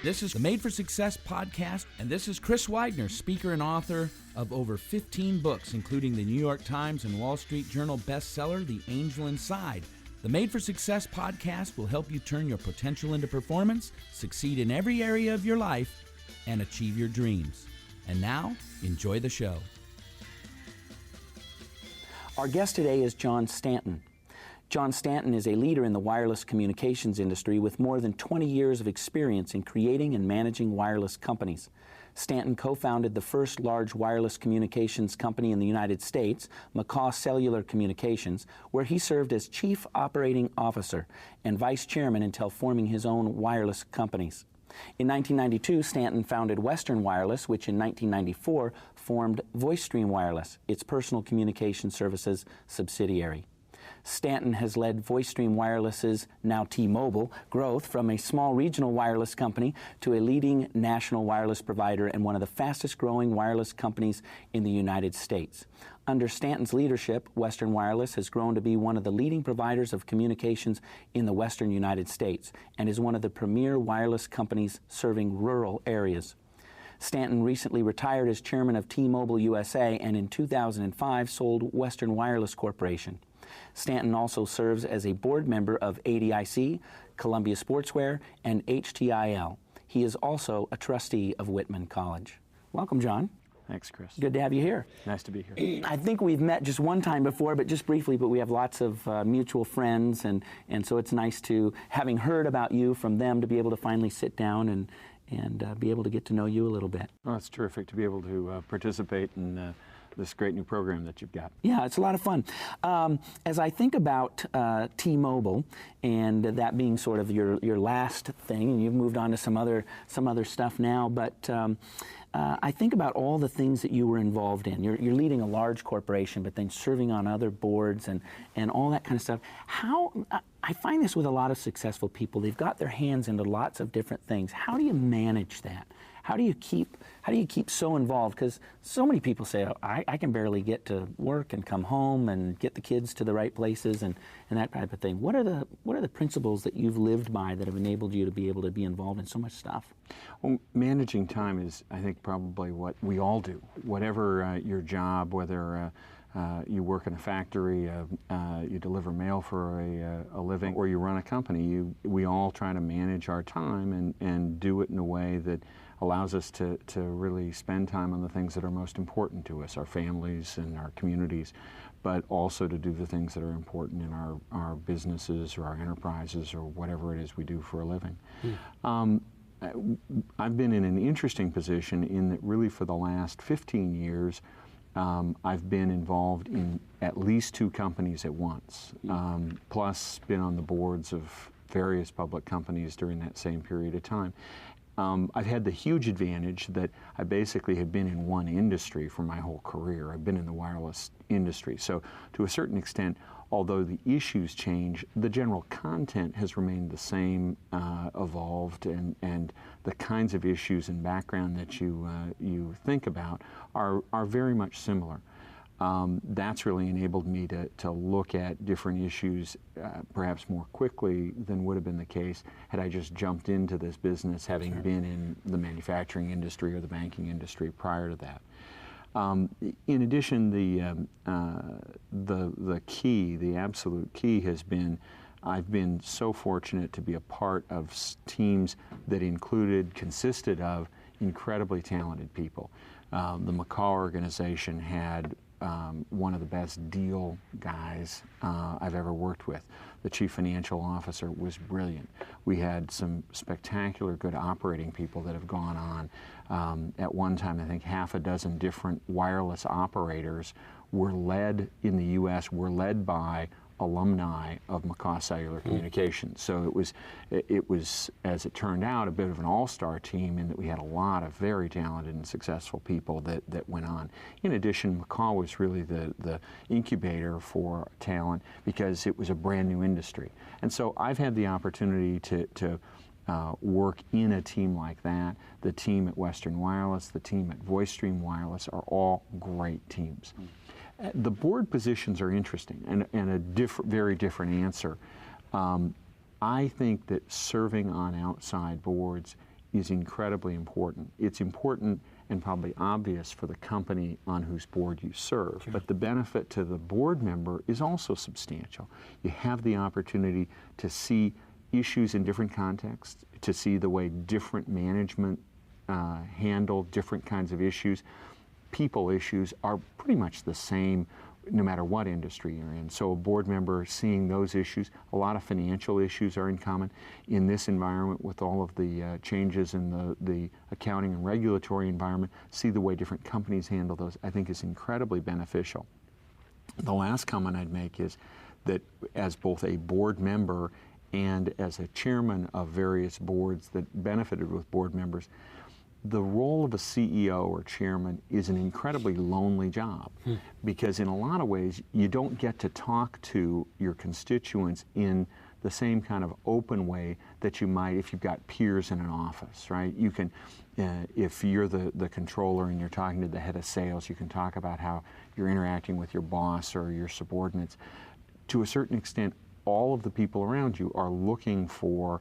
This is the Made for Success podcast, and this is Chris Widener, speaker and author of over 15 books, including the New York Times and Wall Street Journal bestseller, The Angel Inside. The Made for Success podcast will help you turn your potential into performance, succeed in every area of your life, and achieve your dreams. And now, enjoy the show. Our guest today is John Stanton. John Stanton is a leader in the wireless communications industry with more than 20 years of experience in creating and managing wireless companies. Stanton co-founded the first large wireless communications company in the United States, McCaw Cellular Communications, where he served as Chief Operating Officer and Vice Chairman until forming his own wireless companies. In 1992, Stanton founded Western Wireless, which in 1994 formed VoiceStream Wireless, its personal communication services subsidiary. Stanton has led VoiceStream Wireless's, now T-Mobile, growth from a small regional wireless company to a leading national wireless provider and one of the fastest growing wireless companies in the United States. Under Stanton's leadership, Western Wireless has grown to be one of the leading providers of communications in the Western United States and is one of the premier wireless companies serving rural areas. Stanton recently retired as chairman of T-Mobile USA and in 2005 sold Western Wireless Corporation. Stanton also serves as a board member of ADIC, Columbia Sportswear, and HTIL. He is also a trustee of Whitman College. Welcome, John. Thanks, Chris. Good to have you here. Nice to be here. I think we've met just one time before, but just briefly, but we have lots of mutual friends, and so it's nice to, having heard about you from them, to be able to finally sit down and be able to get to know you a little bit. Well, it's terrific to be able to participate in this great new program that you've got. Yeah, it's a lot of fun. As I think about T-Mobile and that being sort of your last thing, and you've moved on to some other stuff now, but I think about all the things that you were involved in. You're leading a large corporation, but then serving on other boards and all that kind of stuff. I find this with a lot of successful people. They've got their hands into lots of different things. How do you manage that? How do you keep so involved? Because so many people say, oh, I can barely get to work and come home and get the kids to the right places and that type of thing. What are the principles that you've lived by that have enabled you to be able to be involved in so much stuff? Well, managing time is, I think, probably what we all do. Whatever your job, whether you work in a factory, you deliver mail for a living, or you run a company, we all try to manage our time and do it in a way that allows us to really spend time on the things that are most important to us, our families and our communities, but also to do the things that are important in our businesses or our enterprises or whatever it is we do for a living. I've been in an interesting position in that really for the last 15 years, I've been involved in at least 2 companies at once, plus been on the boards of various public companies during that same period of time. I've had the huge advantage that I basically have been in one industry for my whole career. I've been in the wireless industry. So to a certain extent, although the issues change, the general content has remained the same, evolved, and the kinds of issues and background that you think about are very much similar. That's really enabled me to look at different issues perhaps more quickly than would have been the case had I just jumped into this business having been in the manufacturing industry or the banking industry prior to that. In addition, the key, the absolute key has been I've been so fortunate to be a part of teams that consisted of incredibly talented people. The McCaw organization had one of the best deal guys I've ever worked with. The chief financial officer was brilliant. We had some spectacular good operating people that have gone on. At one time, I think 6 different wireless operators were led in the U.S., were led by alumni of McCaw Cellular Communications. So it was, as it turned out, a bit of an all-star team in that we had a lot of very talented and successful people that went on. In addition, McCaw was really the incubator for talent because it was a brand new industry. And so I've had the opportunity to work in a team like that. The team at Western Wireless, the team at VoiceStream Wireless are all great teams. The board positions are interesting and a very different answer. I think that serving on outside boards is incredibly important. It's important and probably obvious for the company on whose board you serve, Sure. but the benefit to the board member is also substantial. You have the opportunity to see issues in different contexts, to see the way different management handle different kinds of issues. People issues are pretty much the same no matter what industry you're in. So a board member seeing those issues, a lot of financial issues are in common. In this environment with all of the changes in the accounting and regulatory environment, see the way different companies handle those, I think is incredibly beneficial. The last comment I'd make is that as both a board member and as a chairman of various boards that benefited with board members, the role of a CEO or chairman is an incredibly lonely job because in a lot of ways you don't get to talk to your constituents in the same kind of open way that you might if you've got peers in an office, right? You can, if you're the controller and you're talking to the head of sales, you can talk about how you're interacting with your boss or your subordinates. To a certain extent, all of the people around you are looking for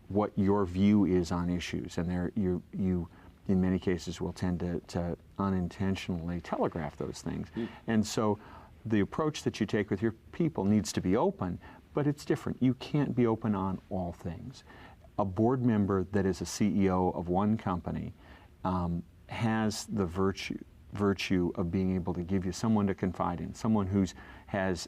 what your view is on issues, and you in many cases will tend to unintentionally telegraph those things. And so the approach that you take with your people needs to be open, but it's different. You can't be open on all things. A board member that is a CEO of one company has the virtue of being able to give you someone to confide in, someone who has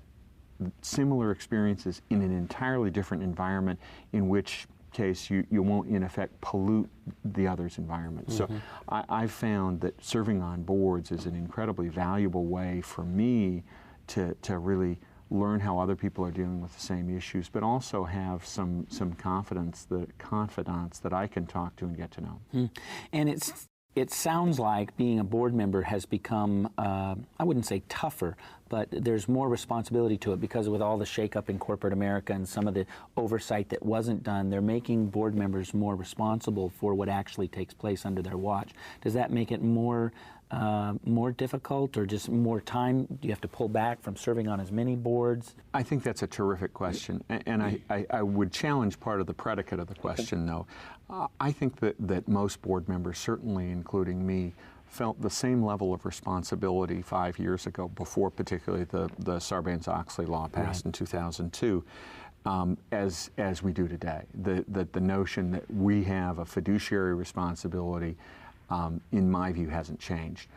similar experiences in an entirely different environment, in which case you won't in effect pollute the other's environment. So I've found that serving on boards is an incredibly valuable way for me to really learn how other people are dealing with the same issues, but also have some confidants that I can talk to and get to know. And it sounds like being a board member has become, I wouldn't say tougher, but there's more responsibility to it because with all the shakeup in corporate America and some of the oversight that wasn't done, they're making board members more responsible for what actually takes place under their watch. Does that make it more difficult, or just more time? Do you have to pull back from serving on as many boards? I think that's a terrific question, and I would challenge part of the predicate of the question, though. I think that most board members, certainly including me, felt the same level of responsibility 5 years ago, before particularly the Sarbanes-Oxley law passed in 2002, as we do today. The notion that we have a fiduciary responsibility, in my view, hasn't changed.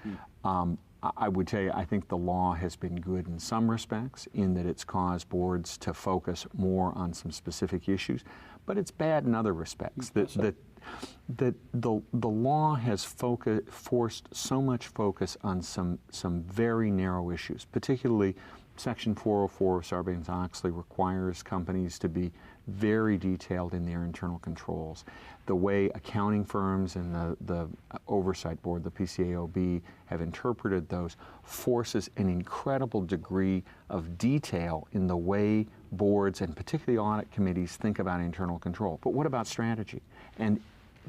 I would tell you, I think the law has been good in some respects, in that it's caused boards to focus more on some specific issues, but it's bad in other respects. That the law has forced so much focus on some very narrow issues. Particularly, Section 404 of Sarbanes-Oxley requires companies to be very detailed in their internal controls. The way accounting firms and the oversight board, the PCAOB, have interpreted those forces an incredible degree of detail in the way boards and particularly audit committees think about internal control. But what about strategy? And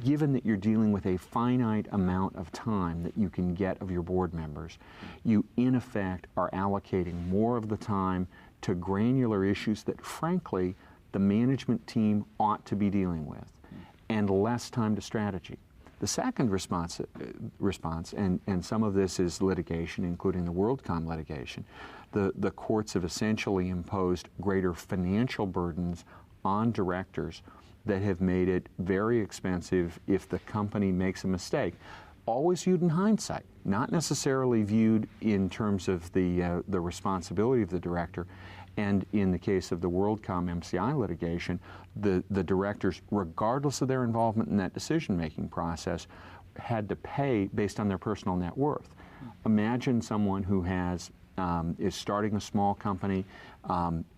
given that you're dealing with a finite amount of time that you can get of your board members, you in effect are allocating more of the time to granular issues that frankly the management team ought to be dealing with, and less time to strategy. The second response, and some of this is litigation, including the WorldCom litigation, the courts have essentially imposed greater financial burdens on directors that have made it very expensive if the company makes a mistake. Always viewed in hindsight, not necessarily viewed in terms of the responsibility of the director. And in the case of the WorldCom MCI litigation, the directors, regardless of their involvement in that decision-making process, had to pay based on their personal net worth. Imagine someone who is starting a small company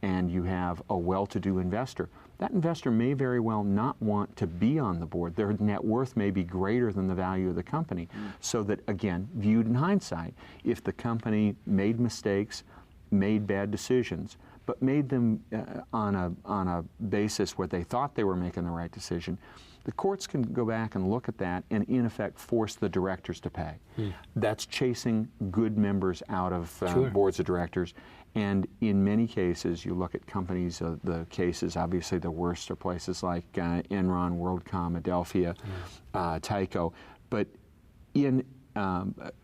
and you have a well-to-do investor. That investor may very well not want to be on the board. Their net worth may be greater than the value of the company. So that, again, viewed in hindsight, if the company made mistakes, made bad decisions, but made them on a basis where they thought they were making the right decision, The courts can go back and look at that and, in effect, force the directors to pay. That's chasing good members out of boards of directors. And in many cases, you look at companies, the cases, obviously the worst are places like Enron, WorldCom, Adelphia, Tyco. But in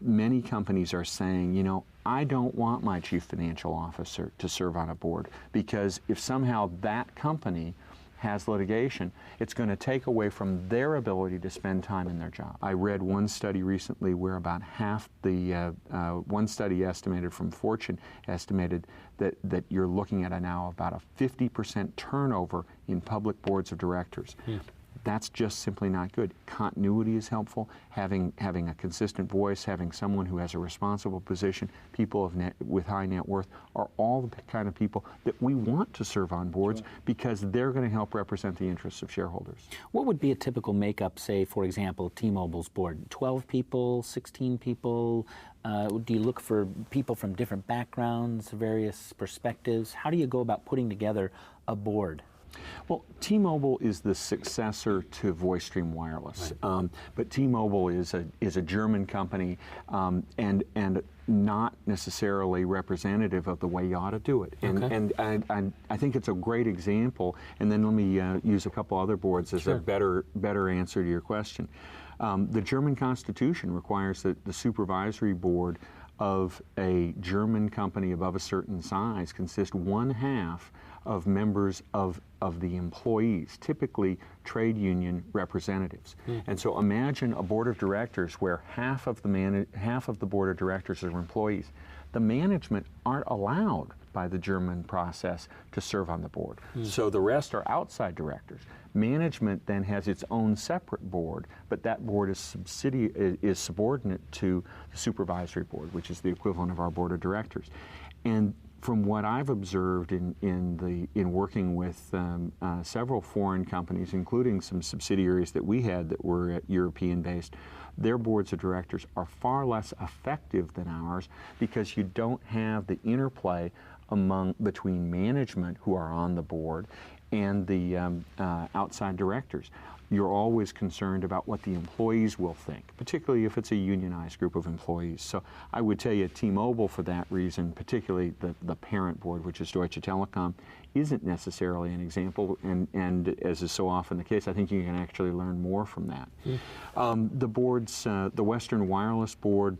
many companies are saying, you know, I don't want my chief financial officer to serve on a board, because if somehow that company has litigation, it's going to take away from their ability to spend time in their job. I read one study recently where about half the, one study estimated from Fortune estimated that you're looking at now about a 50% turnover in public boards of directors. That's just simply not good. Continuity is helpful. Having a consistent voice, having someone who has a responsible position, people with high net worth are all the kind of people that we want to serve on boards because they're going to help represent the interests of shareholders. What would be a typical makeup, say, for example, T-Mobile's board? 12 people, 16 people? Do you look for people from different backgrounds, various perspectives? How do you go about putting together a board? Well, T-Mobile is the successor to VoiceStream Wireless, but T-Mobile is a German company and not necessarily representative of the way you ought to do it. And I think it's a great example. And then let me use a couple other boards as a better answer to your question. The German Constitution requires that the supervisory board of a German company above a certain size consist 1/2 of members of the employees, typically trade union representatives. And so imagine a board of directors where half of the board of directors are employees. The management aren't allowed by the German process to serve on the board. So the rest are outside directors. Management then has its own separate board, but that board is subordinate to the supervisory board, which is the equivalent of our board of directors. And from what I've observed in working with several foreign companies, including some subsidiaries that we had that were European-based, their boards of directors are far less effective than ours because you don't have the interplay between management who are on the board and the outside directors. You're always concerned about what the employees will think, particularly if it's a unionized group of employees. So I would tell you T-Mobile, for that reason, particularly the parent board, which is Deutsche Telekom, isn't necessarily an example, and as is so often the case, I think you can actually learn more from that. The boards, the Western Wireless Board,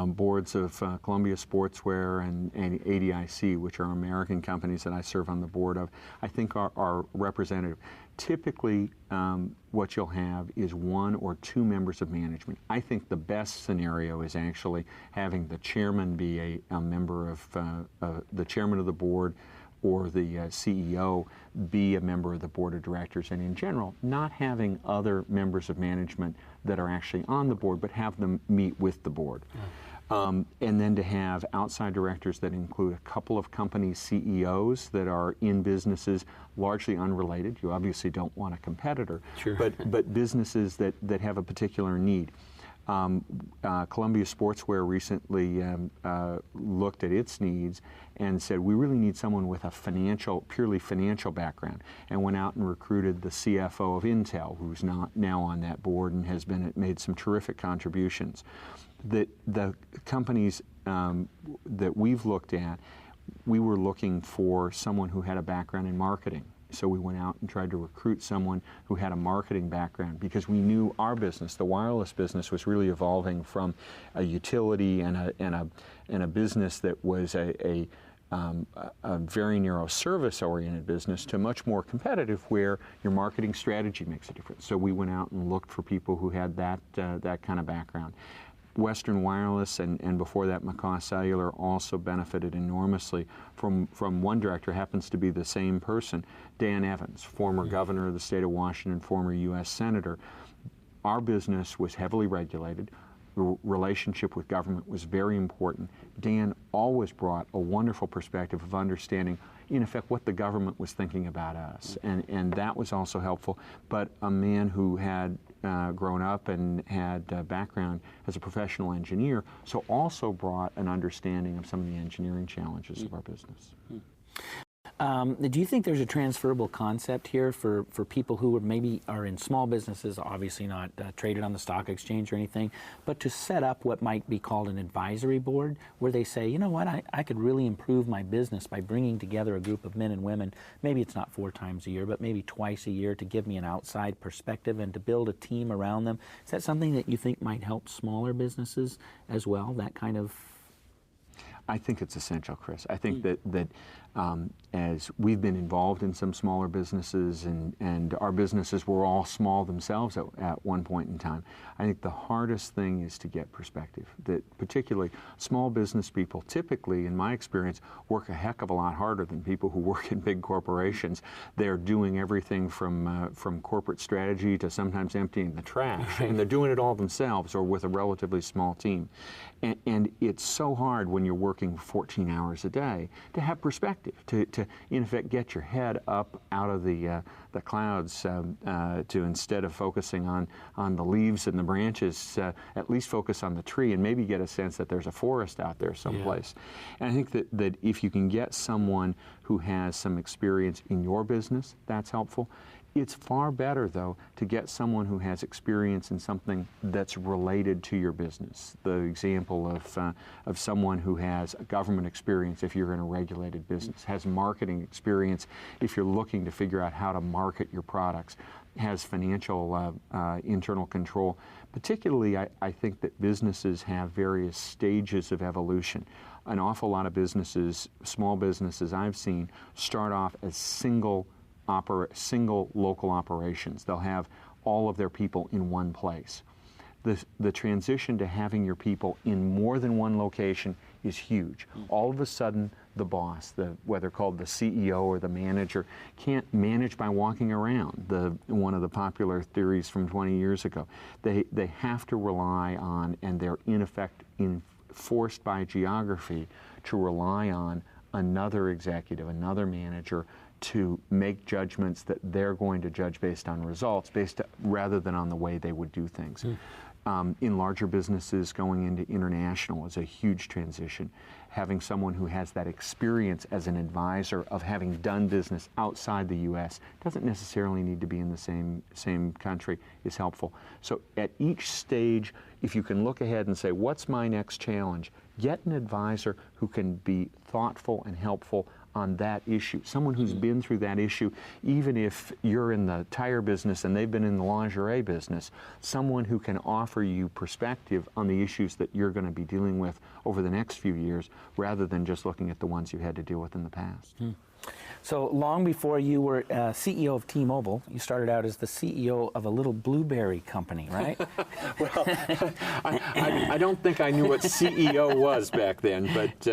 boards of Columbia Sportswear and ADIC, which are American companies that I serve on the board of, I think are representative. Typically, what you'll have is 1 or 2 members of management. I think the best scenario is actually having the chairman be a member of the chairman of the board, or the CEO be a member of the board of directors, and in general, not having other members of management that are actually on the board, but have them meet with the board. And then to have outside directors that include a couple of company CEOs that are in businesses largely unrelated. You obviously don't want a competitor, but businesses that have a particular need. Columbia Sportswear recently looked at its needs and said, we really need someone with a purely financial background, and went out and recruited the CFO of Intel, who's now on that board and has made some terrific contributions. The companies that we've looked at, we were looking for someone who had a background in marketing. So we went out and tried to recruit someone who had a marketing background, because we knew our business, the wireless business, was really evolving from a utility and a business that was a very narrow service-oriented business to much more competitive, where your marketing strategy makes a difference. So we went out and looked for people who had that kind of background. Western Wireless and before that McCaw Cellular also benefited enormously from one director, happens to be the same person, Dan Evans, former governor of the state of Washington, former U.S. Senator. Our business was heavily regulated. The relationship with government was very important. Dan always brought a wonderful perspective of understanding, in effect, what the government was thinking about us, and that was also helpful. But a man who had grown up and had background as a professional engineer, so also brought an understanding of some of the engineering challenges of our business. Do you think there's a transferable concept here for people who maybe are in small businesses, obviously not traded on the stock exchange or anything, but to set up what might be called an advisory board where they say, you know what, I could really improve my business by bringing together a group of men and women, maybe it's not 4 times a year, but maybe twice a year, to give me an outside perspective and to build a team around them. Is that something that you think might help smaller businesses as well, that kind of? I think it's essential, Chris. I think that as we've been involved in some smaller businesses, and our businesses were all small themselves at one point in time, I think the hardest thing is to get perspective. That particularly small business people typically, in my experience, work a heck of a lot harder than people who work in big corporations. They're doing everything from corporate strategy to sometimes emptying the trash, and they're doing it all themselves or with a relatively small team. And it's so hard when you're working 14 hours a day to have perspective, to in effect get your head up out of the clouds, to instead of focusing on the leaves and the branches, at least focus on the tree and maybe get a sense that there's a forest out there someplace. Yeah. And I think that if you can get someone who has some experience in your business, that's helpful. It's far better, though, to get someone who has experience in something that's related to your business. The example of someone who has government experience if you're in a regulated business, has marketing experience if you're looking to figure out how to market your products, has financial internal control. Particularly, I think that businesses have various stages of evolution. An awful lot of businesses, small businesses I've seen, start off as single local operations. They'll have all of their people in one place. The transition to having your people in more than one location is huge. All of a sudden, the boss, whether called the CEO or the manager, can't manage by walking around. One of the popular theories from 20 years ago. They have to rely on, and they're in effect forced by geography to rely on another executive, another manager, to make judgments that they're going to judge based on results, rather than on the way they would do things. In larger businesses, going into international is a huge transition. Having someone who has that experience as an advisor of having done business outside the U.S., doesn't necessarily need to be in the same country, is helpful. So at each stage, if you can look ahead and say, what's my next challenge? Get an advisor who can be thoughtful and helpful on that issue, someone who's been through that issue, even if you're in the tire business and they've been in the lingerie business, someone who can offer you perspective on the issues that you're going to be dealing with over the next few years, rather than just looking at the ones you had to deal with in the past. So long before you were CEO of T-Mobile, you started out as the CEO of a little blueberry company, right? Well, I don't think I knew what CEO was back then, but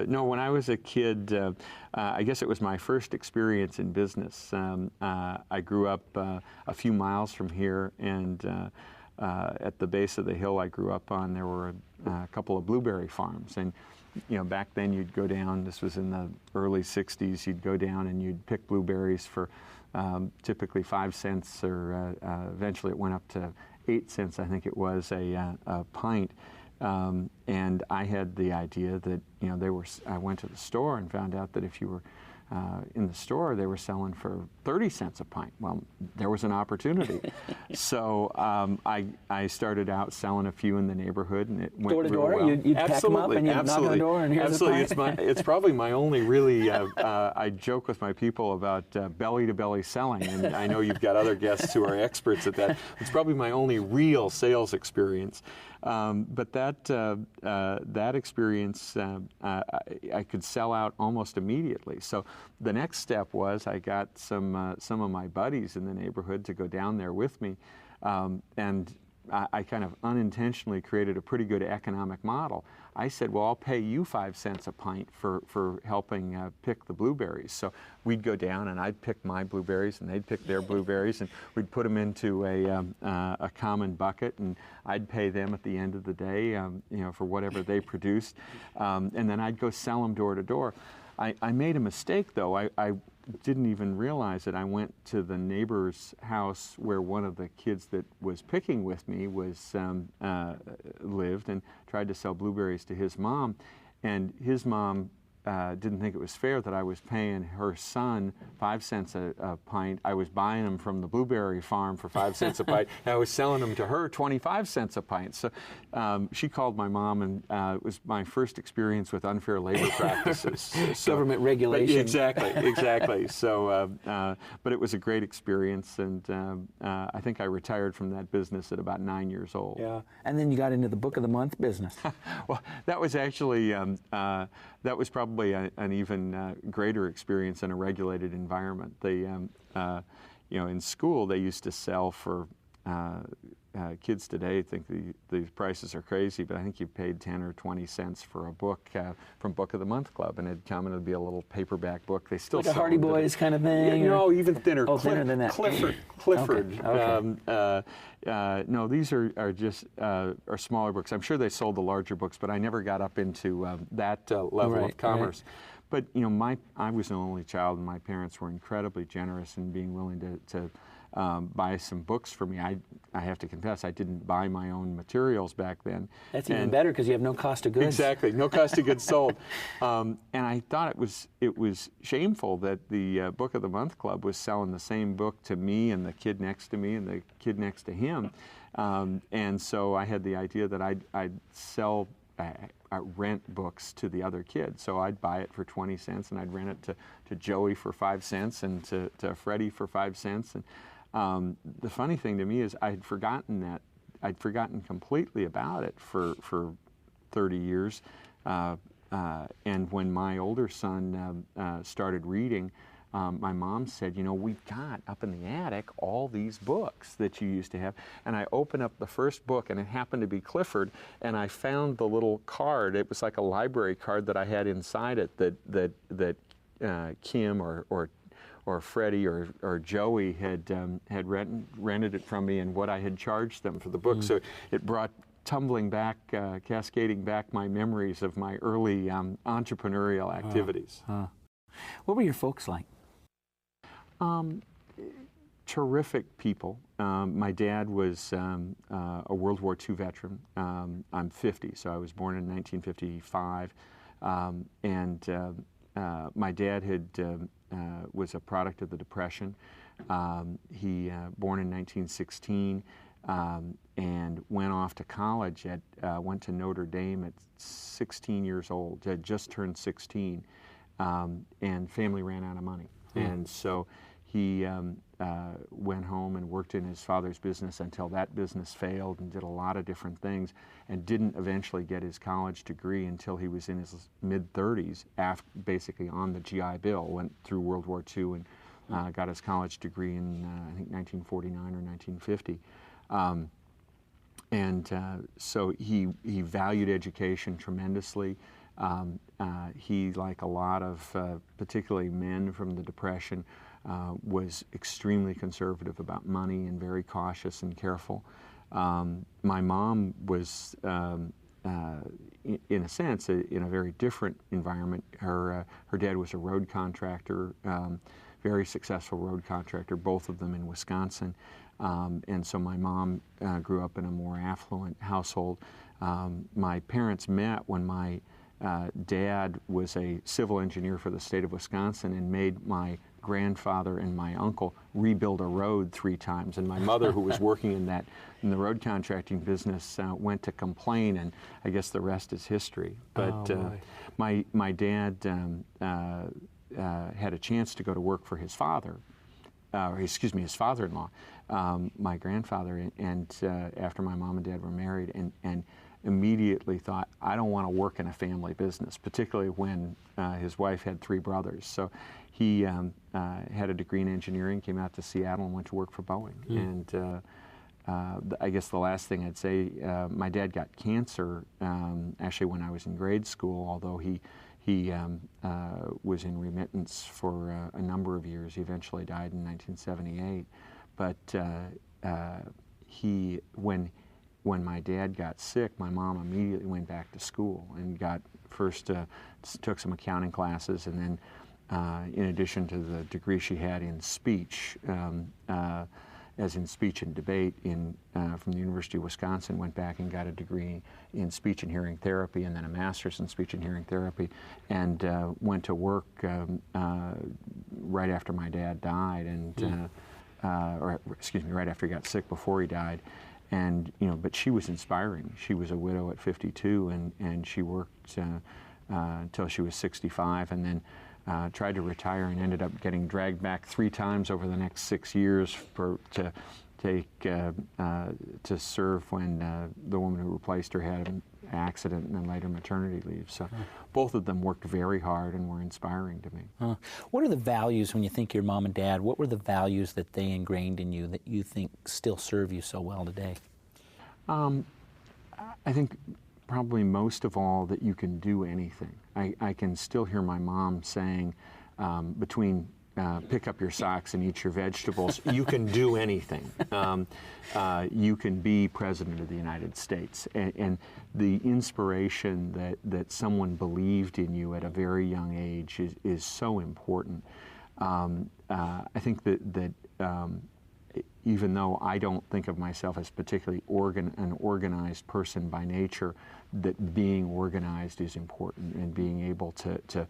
no, when I was a kid, I guess it was my first experience in business. I grew up a few miles from here, and at the base of the hill I grew up on, there were a couple of blueberry farms. And back then you'd go down, this was in the early 60s, you'd go down and you'd pick blueberries for typically 5 cents, or eventually it went up to 8 cents, I think it was, a pint. And I had the idea that, I went to the store and found out that if you were in the store, they were selling for 30 cents a pint. Well, there was an opportunity. So I started out selling a few in the neighborhood, and it went door to real door. well. You'd pack them up and you'd knock on the door, and here's a pint. It's probably my only really. I joke with my people about belly to belly selling, and I know you've got other guests who are experts at that. It's probably my only real sales experience. But that experience, I could sell out almost immediately. So the next step was I got some of my buddies in the neighborhood to go down there with me, and I kind of unintentionally created a pretty good economic model. I said, well, I'll pay you 5 cents a pint for helping pick the blueberries. So we'd go down and I'd pick my blueberries and they'd pick their blueberries, and we'd put them into a common bucket, and I'd pay them at the end of the day, for whatever they produced, and then I'd go sell them door to door. I made a mistake, though. I didn't even realize it. I went to the neighbor's house where one of the kids that was picking with me was lived, and tried to sell blueberries to his mom. And his mom didn't think it was fair that I was paying her son 5 cents a pint. I was buying them from the blueberry farm for 5 cents a pint. And I was selling them to her 25 cents a pint. So she called my mom, and it was my first experience with unfair labor practices. Government regulation. Exactly. So, but it was a great experience, and I think I retired from that business at about 9 years old. Yeah, and then you got into the Book of the Month business. Well, that was actually that was probably an even greater experience in a regulated environment. They, in school, they used to sell for kids today think the prices are crazy, but I think you paid 10 or 20 cents for a book from Book of the Month Club, and it'd come and it'd be a little paperback book. They still like sell a Hardy Boys kind of thing? Yeah, no, even thinner. Oh, thinner than that. Clifford. Okay. No, these are just are smaller books. I'm sure they sold the larger books, but I never got up into that level of commerce. Right. But I was an only child, and my parents were incredibly generous in being willing to buy some books for me. I have to confess, I didn't buy my own materials back then. That's even better because you have no cost of goods. Exactly, no cost of goods sold. And I thought it was shameful that the Book of the Month Club was selling the same book to me and the kid next to me and the kid next to him. And so I had the idea that I'd sell rent books to the other kids. So I'd buy it for 20 cents and I'd rent it to Joey for 5 cents and to Freddie for 5 cents. And the funny thing to me is I'd forgotten completely about it for 30 years. And when my older son started reading, my mom said, we've got up in the attic all these books that you used to have. And I opened up the first book, and it happened to be Clifford, and I found the little card. It was like a library card that I had inside it that Kim or Freddie or Joey had rented it from me, and what I had charged them for the book. So it brought tumbling back, cascading back my memories of my early entrepreneurial activities. What were your folks like? Terrific people. My dad was a World War II veteran. I'm 50, so I was born in 1955. My dad was a product of the Depression. He born in 1916 and went off to college. Went to Notre Dame at 16 years old. Had just turned 16, and family ran out of money. And so he went home and worked in his father's business until that business failed, and did a lot of different things, and didn't eventually get his college degree until he was in his mid-30s, basically on the GI Bill. Went through World War II and got his college degree in, I think, 1949 or 1950. So he valued education tremendously. He, like a lot of particularly men from the Depression, was extremely conservative about money and very cautious and careful. My mom was, in a sense, in a very different environment. Her dad was a road contractor, very successful road contractor, both of them in Wisconsin. And so my mom grew up in a more affluent household. My parents met when my dad was a civil engineer for the state of Wisconsin and made my grandfather and my uncle rebuild a road 3 times. And my mother, who was working in the road contracting business, went to complain, and I guess the rest is history. But my dad had a chance to go to work for his father, his father-in-law, my grandfather, and after my mom and dad were married, and immediately thought, I don't want to work in a family business, particularly when his wife had 3 brothers. So he had a degree in engineering, came out to Seattle, and went to work for Boeing. And I guess the last thing I'd say, my dad got cancer actually when I was in grade school, although he was in remittance for a number of years. He eventually died in 1978. But when my dad got sick, my mom immediately went back to school and took some accounting classes, and then in addition to the degree she had in speech, as in speech and debate from the University of Wisconsin, went back and got a degree in speech and hearing therapy and then a master's in speech and hearing therapy, and went to work right after my dad died, and or excuse me, right after he got sick before he died. And but she was inspiring. She was a widow at 52, and she worked until she was 65, and then tried to retire and ended up getting dragged back 3 times over the next 6 years to serve when the woman who replaced her had an accident and then later maternity leave. So both of them worked very hard and were inspiring to me. What are the values, when you think of your mom and dad, what were the values that they ingrained in you that you think still serve you so well today? I think probably most of all that you can do anything. I can still hear my mom saying, between pick up your socks and eat your vegetables, you can do anything. You can be President of the United States. And the inspiration that someone believed in you at a very young age is so important. I think that even though I don't think of myself as particularly an organized person by nature, that being organized is important, and being able to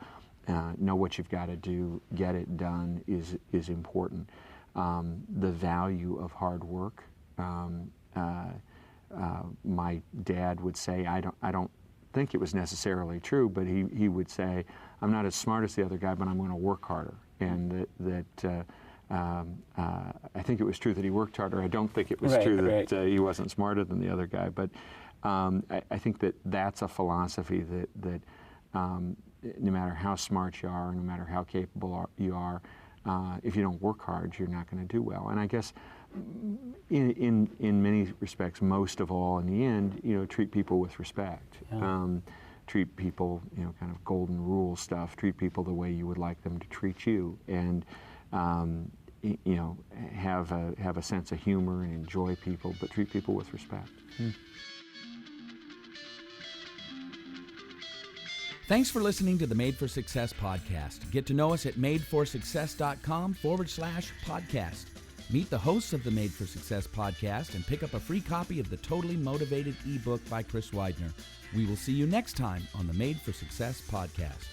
know what you've got to do, get it done is important. The value of hard work. My dad would say, I don't think it was necessarily true, but he would say, I'm not as smart as the other guy, but I'm going to work harder. And I think it was true that he worked harder. I don't think it was true that he wasn't smarter than the other guy. But I think that's a philosophy that no matter how smart you are, no matter how capable you are, if you don't work hard, you're not going to do well. And I guess in many respects, most of all, in the end, treat people with respect. Yeah. Treat people, kind of golden rule stuff. Treat people the way you would like them to treat you, and have a sense of humor and enjoy people, but treat people with respect. Thanks for listening to the Made for Success podcast. Get to know us at madeforsuccess.com/podcast. Meet the hosts of the Made for Success podcast and pick up a free copy of the Totally Motivated ebook by Chris Widener. We will see you next time on the Made for Success podcast.